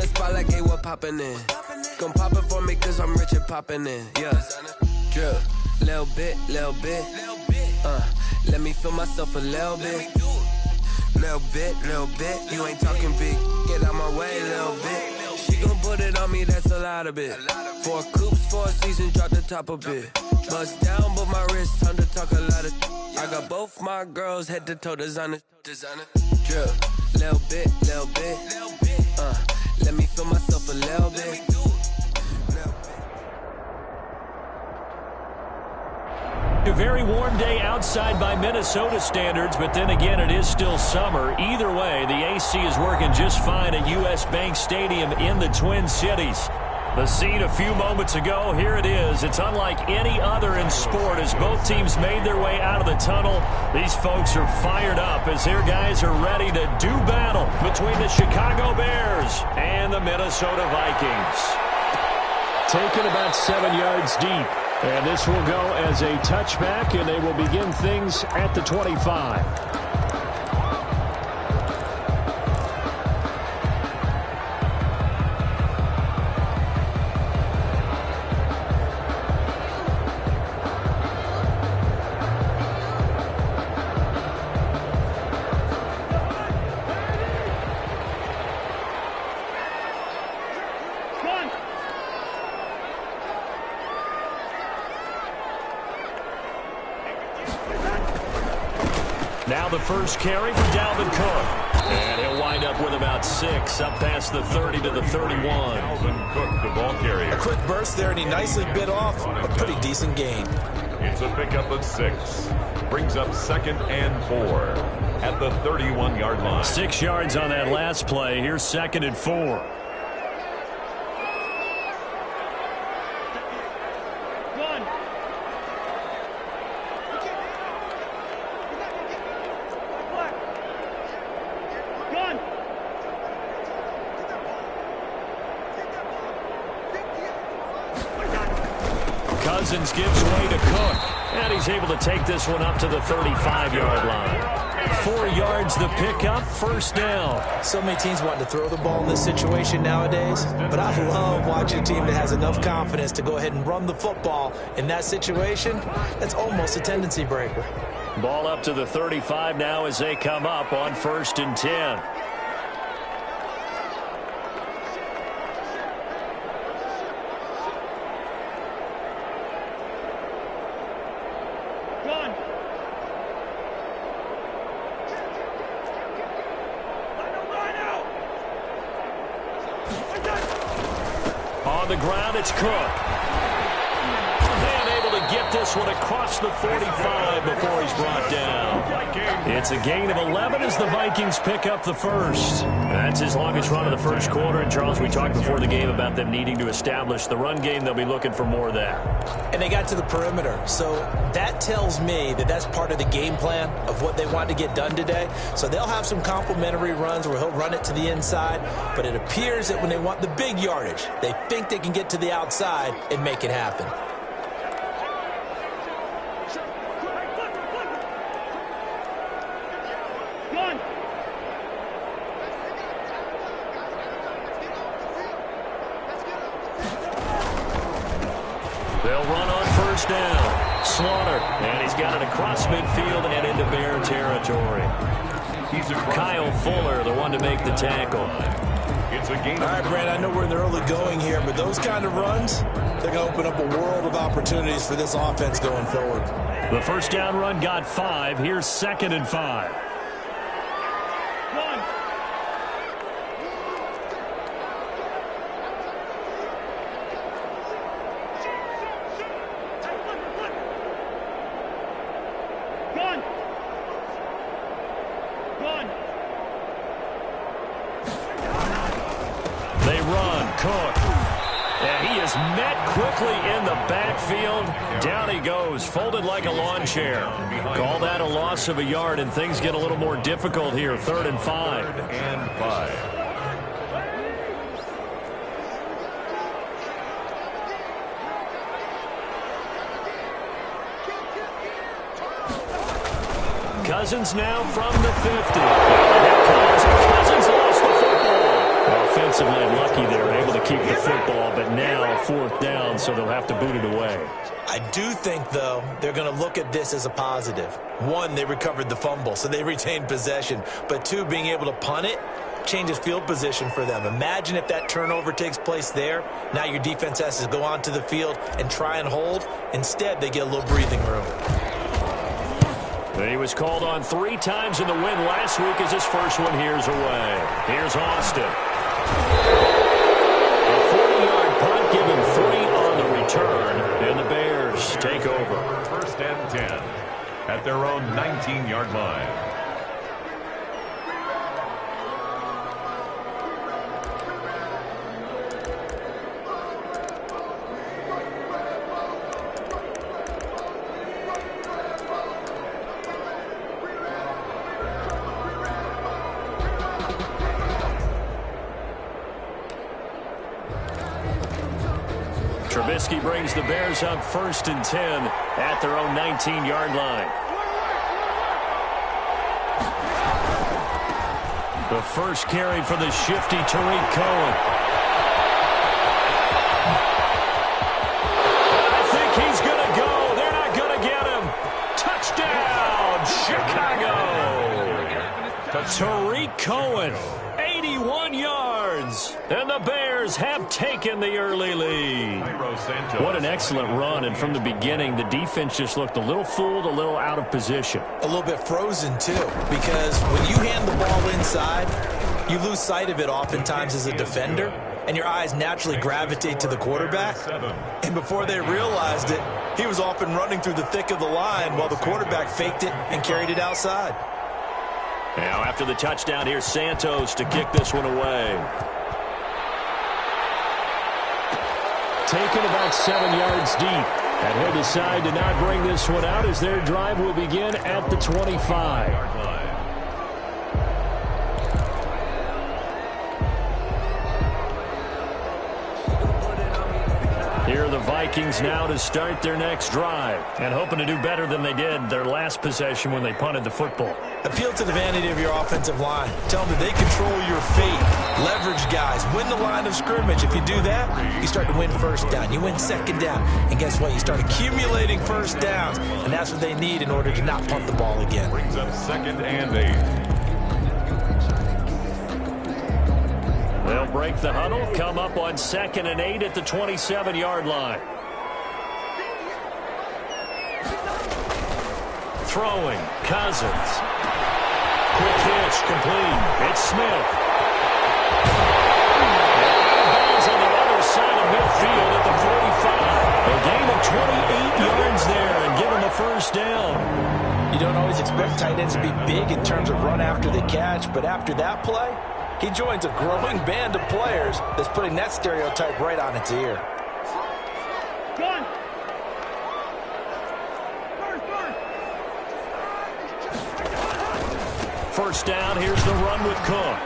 the spot like, hey, what poppin' in? Gon' pop it for me cause I'm rich and poppin' in, yeah. Drip, little bit, let me feel myself a little bit. Little bit, you ain't talking big. Get out my way, little bit. She gon' put it on me, that's a lot of it. 4 coops, 4 seasons, drop the top a bit. Bust down, but my wrist, time to talk a lot of. I got both my girls head to toe designer. Drip, little bit, let me feel myself a little bit. A very warm day outside by Minnesota standards, but then again, it is still summer. Either way, the AC is working just fine at U.S. Bank Stadium in the Twin Cities. The scene a few moments ago, here it is. It's unlike any other in sport as both teams made their way out of the tunnel. These folks are fired up as their guys are ready to do battle between the Chicago Bears and the Minnesota Vikings. Taken about 7 yards deep. And this will go as a touchback, and they will begin things at the 25. Now the first carry for Dalvin Cook. And he'll wind up with about 6, up past the 30 to the 31. Dalvin Cook, the ball carrier. A quick burst there, and he nicely bit off a pretty decent gain. It's a pickup of 6. Brings up 2nd and 4 at the 31-yard line. 6 yards on that last play. Here's 2nd and 4. Cousins gives way to Cook, and he's able to take this one up to the 35-yard line. 4 yards the pickup, first down. So many teams want to throw the ball in this situation nowadays, but I love watching a team that has enough confidence to go ahead and run the football. In that situation, that's almost a tendency breaker. Ball up to the 35 now as they come up on 1st and 10. On the ground, it's Cook. And able to get this one across the 45 before he's brought down. It's a gain of 11 as the Vikings pick up the first. That's his longest run of the first quarter. And, Charles, we talked before the game about them needing to establish the run game. They'll be looking for more of that. And they got to the perimeter. So that tells me that that's part of the game plan of what they want to get done today. So they'll have some complementary runs where he'll run it to the inside. But it appears that when they want the big yardage, they think they can get to the outside and make it happen. They'll run on first down. Slaughter, and he's got it across midfield and into Bear territory. Kyle Fuller, the one to make the tackle. It's a gain. All right, Brad, I know we're in the early going here, but those kind of runs, they're going to open up a world of opportunities for this offense going forward. The first down run got 5. Here's 2nd and 5. They run. Cook. And he is met quickly in the backfield. Down he goes, folded like a lawn chair. Call that a loss of a yard, and things get a little more difficult here. 3rd and 5. 3rd and 5. Cousins now from the 50. Here comes Cousins, lost the football. defensively lucky they were able to keep the football, but now 4th down, so they'll have to boot it away. I do think, though, they're going to look at this as a positive. 1, they recovered the fumble, so they retained possession. But 2, being able to punt it changes field position for them. Imagine if that turnover takes place there. Now your defense has to go onto the field and try and hold. Instead, they get a little breathing room. He was called on 3 times in the win last week as his first one here's away. Here's Austin. A 40-yard punt, given 3 on the return, and the Bears take over. 1st and 10 at their own 19-yard line. Trubisky brings the Bears up 1st and 10 at their own 19-yard line. The first carry for the shifty Tariq Cohen. I think he's going to go. They're not going to get him. Touchdown, Chicago. Tariq Cohen, 81 yards. And the Bears have taken the early lead. What an excellent run. And from the beginning, the defense just looked a little fooled, a little out of position. A little bit frozen, too, because when you hand the ball inside, you lose sight of it oftentimes as a defender, and your eyes naturally gravitate to the quarterback. And before they realized it, he was off and running through the thick of the line while the quarterback faked it and carried it outside. Now, after the touchdown, here's Santos to kick this one away. Taken about 7 yards deep. And he'll decide to not bring this one out as their drive will begin at the 25. Here are the Vikings now to start their next drive and hoping to do better than they did their last possession when they punted the football. Appeal to the vanity of your offensive line. Tell them that they control your fate. Leverage guys. Win the line of scrimmage. If you do that, you start to win 1st down. You win 2nd down. And guess what? You start accumulating 1st downs. And that's what they need in order to not punt the ball again. Brings up 2nd and 8. They'll break the huddle, come up on 2nd and 8 at the 27-yard line. Throwing, Cousins. Quick hitch, complete. It's Smith. Ball's on the other side of midfield at the 45. A gain of 28 yards there and give him a 1st down. You don't always expect tight ends to be big in terms of run after the catch, but after that play, he joins a growing band of players that's putting that stereotype right on its ear. First down, here's the run with Cook.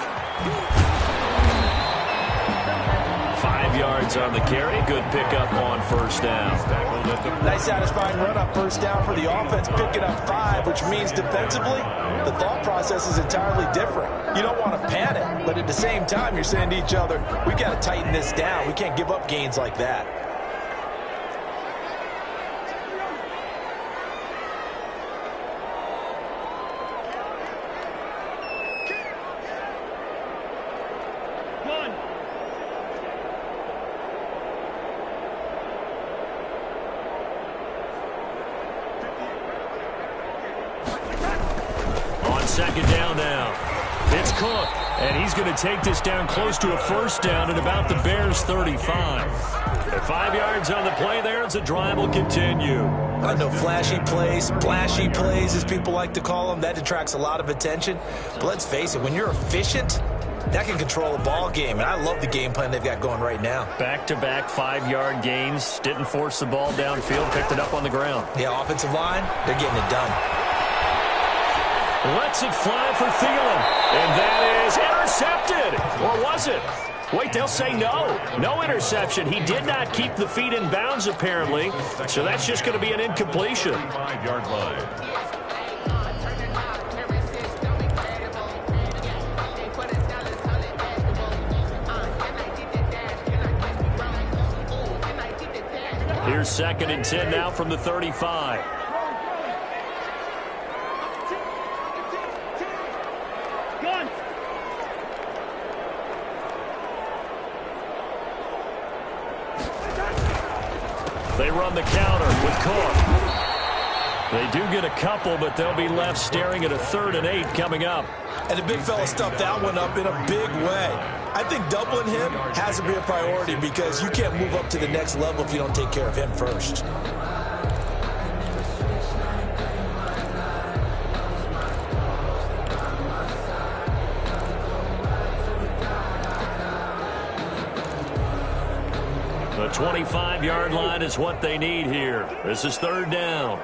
5 yards on the carry. Good pickup on 1st down. Nice satisfying run on 1st down for the offense, picking up 5, which means defensively, the thought process is entirely different. You don't want to panic, but at the same time, you're saying to each other, we got to tighten this down. We can't give up gains like that. On 2nd down now. It's Cook, and he's going to take this down close to a 1st down at about the Bears' 35. At 5 yards on the play there, as the drive will continue. I know flashy plays, splashy plays, as people like to call them, that detracts a lot of attention. But let's face it, when you're efficient, that can control a ball game, and I love the game plan they've got going right now. Back-to-back 5-yard gains. Didn't force the ball downfield, picked it up on the ground. Yeah, offensive line, they're getting it done. Lets it fly for Thielen. And that is intercepted. Or was it? Wait, they'll say no. No interception. He did not keep the feet in bounds, apparently. So that's just going to be an incompletion. 5-yard line. Here's 2nd and 10 now from the 35. They run the counter with Cook. They do get a couple, but they'll be left staring at a 3rd and 8 coming up. And the big fella stuffed that one up in a big way. I think doubling him has to be a priority because you can't move up to the next level if you don't take care of him first. The 25-yard line is what they need here. This is 3rd down.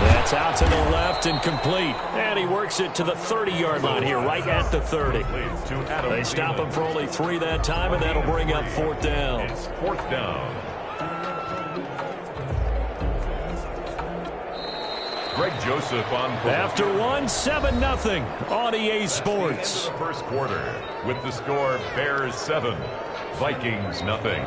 That's out to the left and complete. And he works it to the 30-yard line here, right at the 30. They stop him for only 3 that time, and that'll bring up 4th down. It's 4th down. Greg Joseph on for after 7-0 on EA Sports. First quarter with the score Bears 7, Vikings nothing.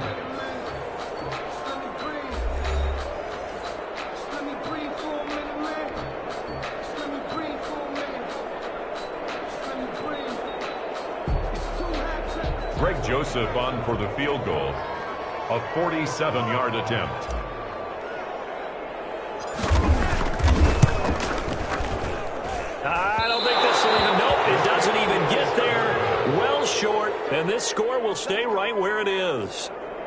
Greg Joseph on for the field goal, a 47-yard attempt. I don't think this will even, nope, it doesn't even get there. Well short, and this score will stay right where it is.